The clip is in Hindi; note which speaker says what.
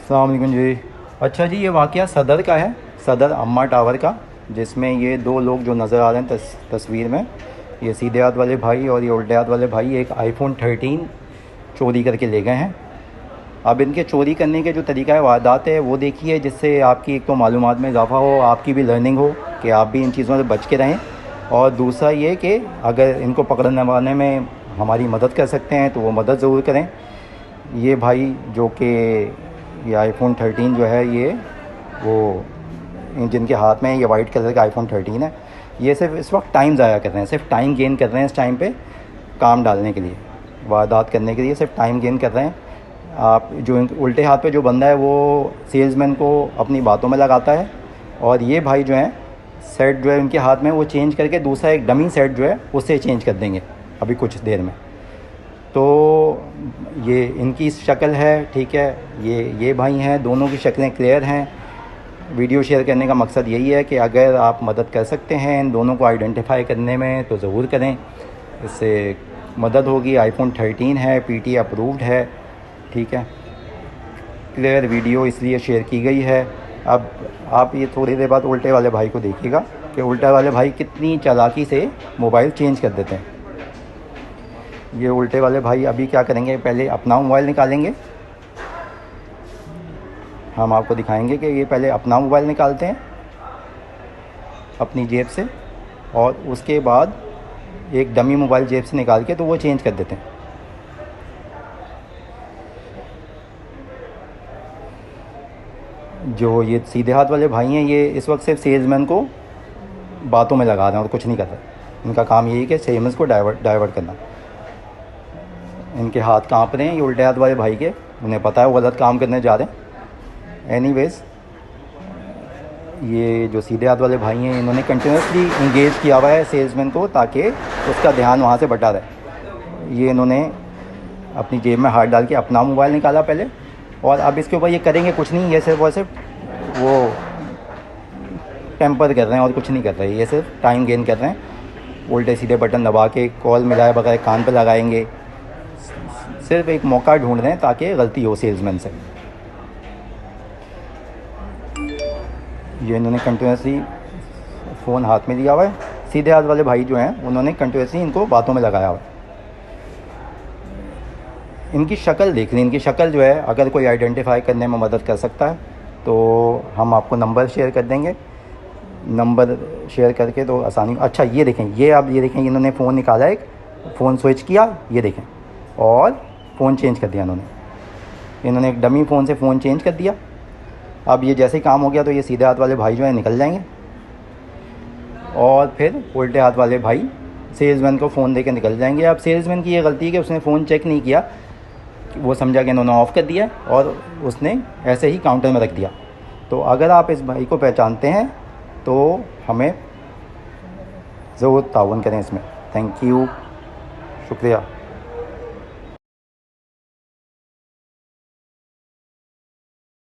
Speaker 1: अस्सलाम वालेकुम जी। अच्छा जी, ये वाक़या सदर का है, सदर अम्मा टावर का, जिसमें ये दो लोग जो नज़र आ रहे हैं तस्वीर में, ये सीधे हाथ वाले भाई और ये उल्टे हाथ वाले भाई एक आईफोन 13 चोरी करके ले गए हैं। अब इनके चोरी करने के जो तरीका है, वारदात है, वो देखिए, जिससे आपकी एक तो मालूमात में इजाफ़ा हो, आपकी भी लर्निंग हो कि आप भी इन चीज़ों से बच के रहें। और दूसरा ये कि अगर इनको पकड़ने वाने में हमारी मदद कर सकते हैं तो वो मदद ज़रूर करें। ये भाई जो कि ये आईफोन 13 जो है, ये वो जिनके हाथ में है, ये वाइट कलर का आईफोन 13 है, ये सिर्फ इस वक्त टाइम ज़ाया कर रहे हैं, सिर्फ टाइम गेन कर रहे हैं इस टाइम पे काम डालने के लिए, वारदात करने के लिए सिर्फ टाइम गेन कर रहे हैं। आप जो उल्टे हाथ पे जो बंदा है वो सेल्समैन को अपनी बातों में लगाता है, और ये भाई जो हैं सेट जो है उनके हाथ में, वो चेंज करके दूसरा एक डमी सेट जो है उससे चेंज कर देंगे अभी कुछ देर में। तो ये इनकी शक्ल है, ठीक है, ये भाई हैं, दोनों की शक्लें क्लियर हैं। वीडियो शेयर करने का मकसद यही है कि अगर आप मदद कर सकते हैं इन दोनों को आइडेंटिफाई करने में तो ज़रूर करें, इससे मदद होगी। आईफोन 13 है, पीटी अप्रूव्ड है, ठीक है, क्लियर वीडियो इसलिए शेयर की गई है। अब आप ये थोड़ी देर बाद उल्टे वाले भाई को देखिएगा कि उल्टे वाले भाई कितनी चालाकी से मोबाइल चेंज कर देते हैं। ये उल्टे वाले भाई अभी क्या करेंगे, पहले अपना मोबाइल निकालेंगे, हम आपको दिखाएंगे कि ये पहले अपना मोबाइल निकालते हैं अपनी जेब से, और उसके बाद एक डमी मोबाइल जेब से निकाल के तो वो चेंज कर देते हैं। जो ये सीधे हाथ वाले भाई हैं, ये इस वक्त सिर्फ सेल्समैन को बातों में लगा रहे हैं और कुछ नहीं कर रहे। इनका काम यही है कि सेल्समैन को डाइवर्ट करना। इनके हाथ कांप रहे हैं ये उल्टे हाथ वाले भाई के, उन्हें पता है वो गलत काम करने जा रहे हैं। एनीवेज़, ये जो सीधे हाथ वाले भाई हैं, इन्होंने कंटिन्यूसली इंगेज किया हुआ है सेल्समैन को ताकि उसका ध्यान वहाँ से बटा रहे। ये इन्होंने अपनी जेब में हाथ डाल के अपना मोबाइल निकाला पहले, और अब इसके ऊपर ये करेंगे कुछ नहीं, ये सिर्फ और सिर्फ वो टेम्पर कर रहे हैं और कुछ नहीं कर रहे, ये सिर्फ टाइम गेन कर रहे हैं। उल्टे सीधे बटन दबा के कॉल मिलाए बगैर कान पर लगाएंगे, सिर्फ एक मौका ढूंढ रहे हैं ताकि गलती हो सेल्समैन से। ये इन्होंने कंटिन्यूसली फ़ोन हाथ में लिया हुआ है, सीधे हाथ वाले भाई जो हैं उन्होंने कंटिन्यूसली इनको बातों में लगाया हुआ है। इनकी शक्ल देख लें, इनकी शक्ल जो है, अगर कोई आइडेंटिफाई करने में मदद कर सकता है तो हम आपको नंबर शेयर कर देंगे। नंबर शेयर करके तो आसानी। अच्छा, ये देखें, ये आप ये देखें, इन्होंने फ़ोन निकाला, एक फ़ोन स्विच किया, ये देखें, और फ़ोन चेंज कर दिया इन्होंने एक डमी फ़ोन से फ़ोन चेंज कर दिया। अब ये जैसे ही काम हो गया तो ये सीधे हाथ वाले भाई जो है निकल जाएंगे, और फिर उल्टे हाथ वाले भाई सेल्समैन को फ़ोन देके निकल जाएंगे। अब सेल्समैन की ये गलती है कि उसने फ़ोन चेक नहीं किया, वो समझा कि इन्होंने ऑफ़ कर दिया और उसने ऐसे ही काउंटर में रख दिया। तो अगर आप इस भाई को पहचानते हैं तो हमें ज़रूर ताउन करें इसमें। थैंक यू, शुक्रिया।